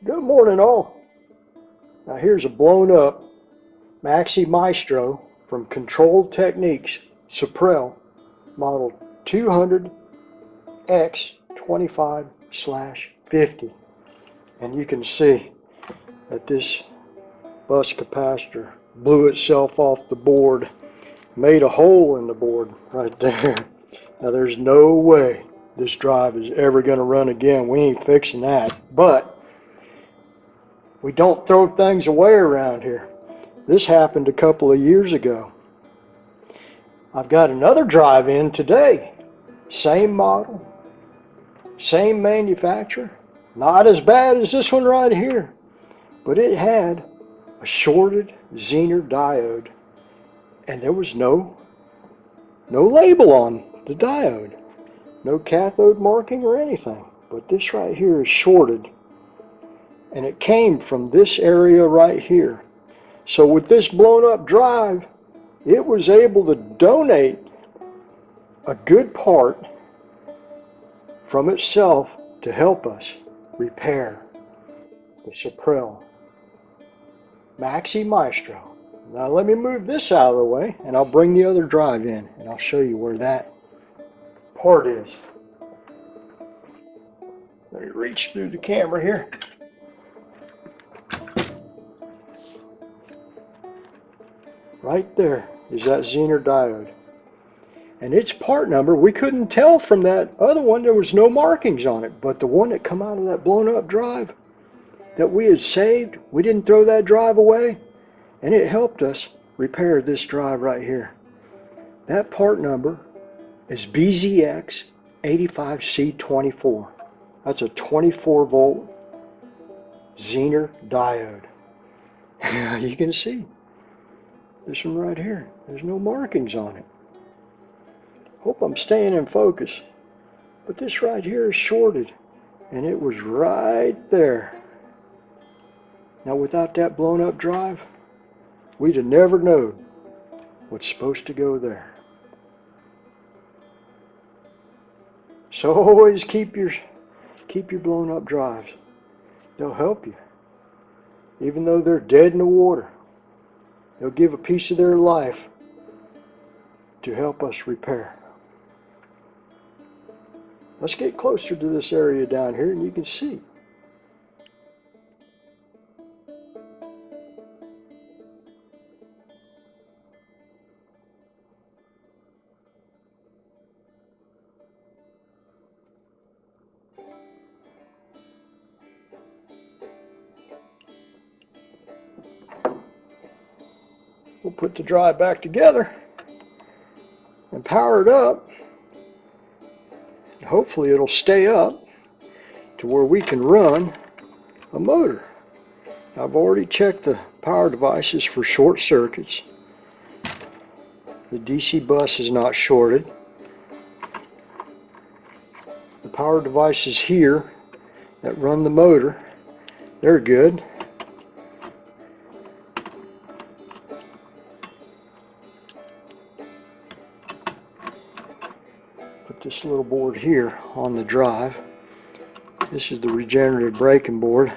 Good morning all. Now here's a blown up Maxi Maestro from Controlled Techniques, Suprel, model 200x25/50. And you can see that this bus capacitor blew itself off the board, made a hole in the board right there. Now there's no way this drive is ever going to run again. We ain't fixing that. But we don't throw things away around here. This happened a couple of years ago. I've got another drive in today. Same model, same manufacturer. Not as bad as this one right here, but it had a shorted Zener diode, and there was no label on the diode. No cathode marking or anything. But this right here is shorted. And it came from this area right here. So with this blown up drive, it was able to donate a good part from itself to help us repair the Suprel Maxi Maestro. Now let me move this out of the way and I'll bring the other drive in and I'll show you where that part is. Let me reach through the camera here. Right there is that Zener diode. And its part number, we couldn't tell from that other one, there was no markings on it. But the one that come out of that blown up drive that we had saved, we didn't throw that drive away. And it helped us repair this drive right here. That part number is BZX 85C24. That's a 24 volt Zener diode. You can see. This one right here, there's no markings on it. Hope I'm staying in focus. But this right here is shorted, and it was right there. Now without that blown up drive, we'd have never known what's supposed to go there. So always keep your blown up drives. They'll help you. Even though they're dead in the water. They'll give a piece of their life to help us repair. Let's get closer to this area down here and you can see. We'll put the drive back together and power it up. Hopefully it'll stay up to where we can run a motor. I've already checked the power devices for short circuits. The DC bus is not shorted. The power devices here that run the motor, they're good. Put this little board here on the drive. This is the regenerative braking board.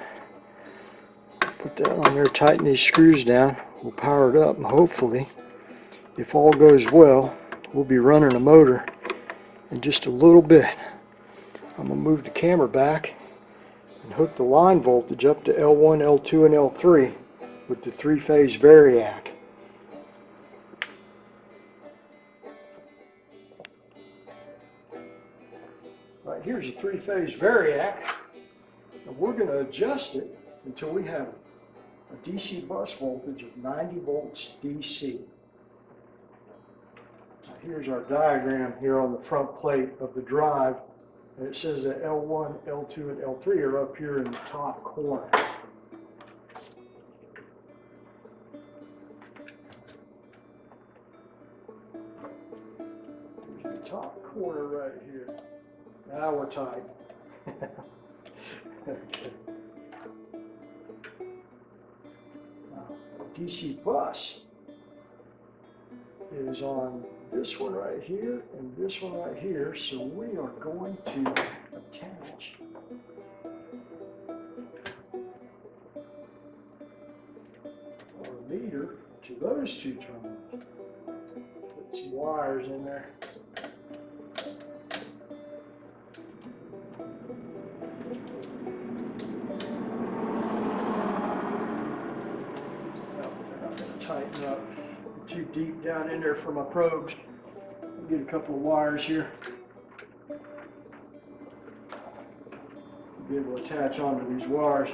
Put that on there, tighten these screws down. We'll power it up and hopefully, if all goes well, we'll be running a motor in just a little bit. I'm going to move the camera back and hook the line voltage up to L1, L2, and L3 with the 3-phase variac. Right, here's a 3-phase variac, and we're going to adjust it until we have a DC bus voltage of 90 volts DC. Now here's our diagram here on the front plate of the drive, and it says that L1, L2, and L3 are up here in the top corner. Here's the top corner right here. Now we're tight. Okay. Now, DC bus is on this one right here and this one right here, so we are going to attach meter to those two terminals. Put some wires in there. Tighten up. Too deep down in there for my probes. I'll get a couple of wires here. Be able to attach onto these wires.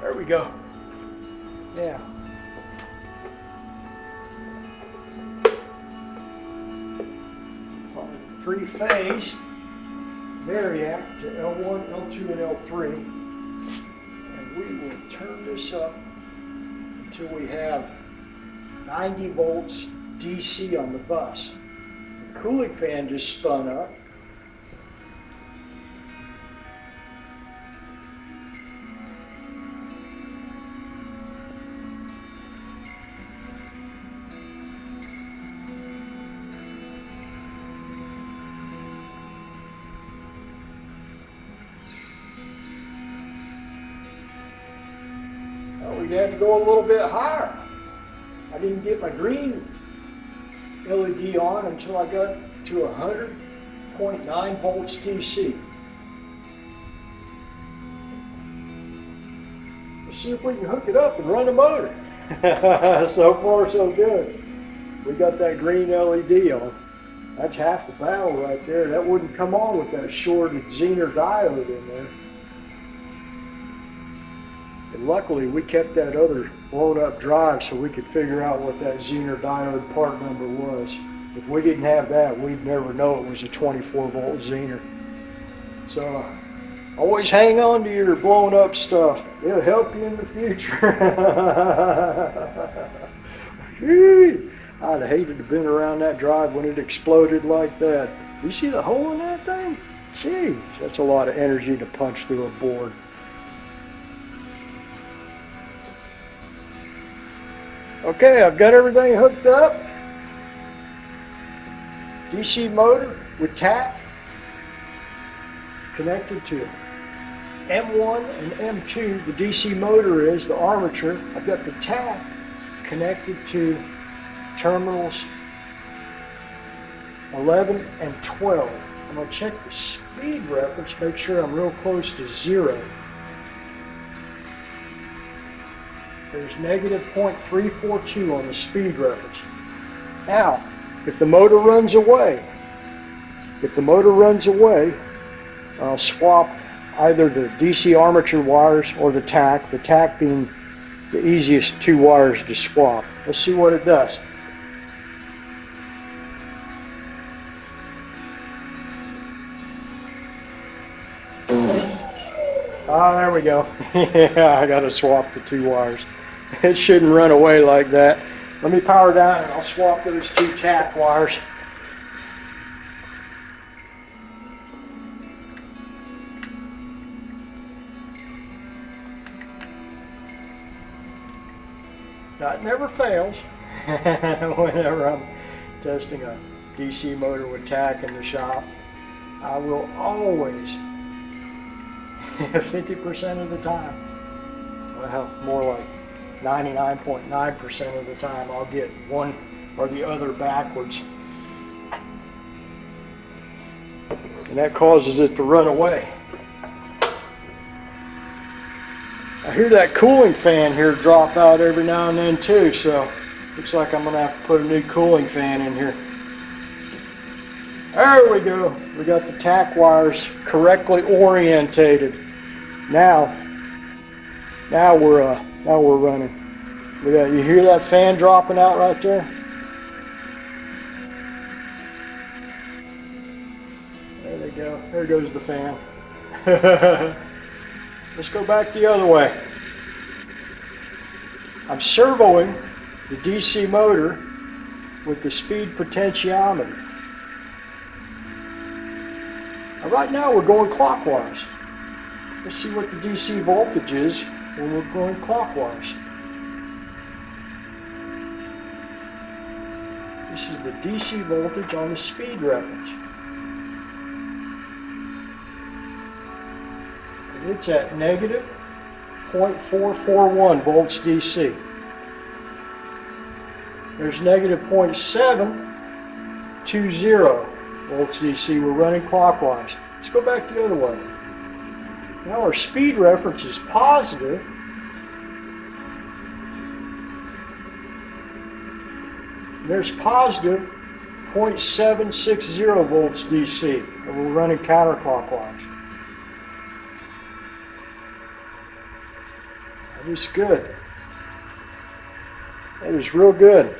There we go. Yeah. Three-phase variac to L1, L2, and L3. And we will turn this up until we have 90 volts DC on the bus. The cooling fan just spun up. We had to go a little bit higher. I didn't get my green LED on until I got to 100.9 volts DC. Let's see if we can hook it up and run the motor. So far so good. We got that green LED on. That's half the battle right there. That wouldn't come on with that shorted Zener Diode in there. And luckily, we kept that other blown up drive so we could figure out what that Zener Diode part number was. If we didn't have that, we'd never know it was a 24 volt Zener. So, always hang on to your blown up stuff. It'll help you in the future. I'd have hated to have been around that drive when it exploded like that. You see the hole in that thing? Jeez, that's a lot of energy to punch through a board. Okay, I've got everything hooked up. DC motor with tach connected to M1 and M2. The DC motor is the armature. I've got the tach connected to terminals 11 and 12. I'm going to check the speed reference, make sure I'm real close to 0. There's negative 0.342 on the speed reference. Now, if the motor runs away, I'll swap either the DC armature wires or the tach being the easiest two wires to swap. Let's see what it does. Ah, there we go. Yeah, I gotta swap the two wires. It shouldn't run away like that. Let me power down and I'll swap those two tach wires. Now, it never fails whenever I'm testing a DC motor with tach in the shop. I will always, 50% of the time, well, more like 99.9% of the time, I'll get one or the other backwards. And that causes it to run away. I hear that cooling fan here drop out every now and then too, so Looks like I'm gonna have to put a new cooling fan in here. There we go. We got the tack wires correctly orientated. Now we're running. You hear that fan dropping out right there? There they go. There goes the fan. Let's go back the other way. I'm servoing the DC motor with the speed potentiometer. Now right now we're going clockwise. Let's see what the DC voltage is when we're going clockwise. This is the DC voltage on the speed reference. And it's at negative 0.441 volts DC. There's negative 0.720 volts DC. We're running clockwise. Let's go back the other way. Now our speed reference is positive. There's positive 0.760 volts DC, and we're running counterclockwise. That is good. That is real good.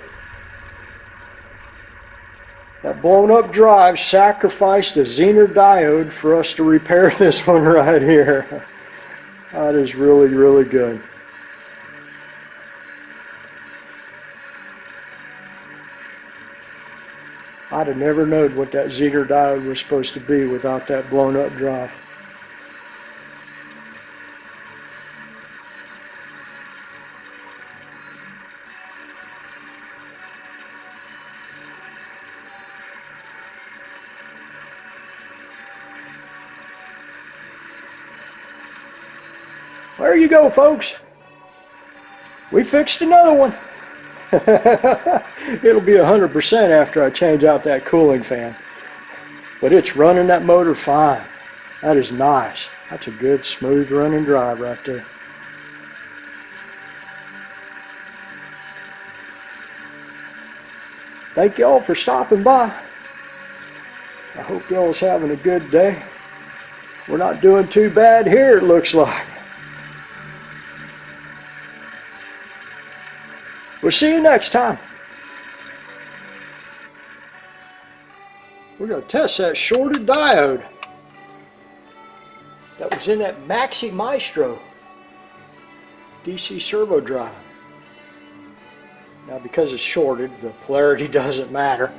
That blown up drive sacrificed a Zener Diode for us to repair this one right here. That is really, really good. I'd have never known what that Zener Diode was supposed to be without that blown up drive. There you go, folks. We fixed another one. It'll be 100% after I change out that cooling fan. But it's running that motor fine. That is nice. That's a good, smooth running drive right there. Thank y'all for stopping by. I hope y'all's having a good day. We're not doing too bad here, it looks like. We'll see you next time. We're going to test that shorted diode that was in that Maxi Maestro DC servo drive. Now because it's shorted, the polarity doesn't matter.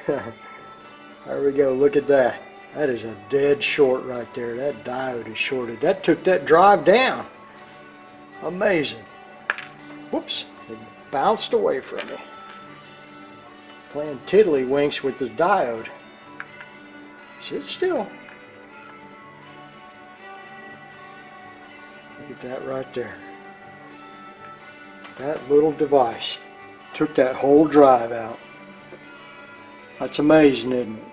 There we go, look at that. That is a dead short right there. That diode is shorted. That took that drive down. Amazing. Whoops, it bounced away from me. Playing tiddlywinks with the diode. Sit still. Look at that right there. That little device took that whole drive out. That's amazing, isn't it?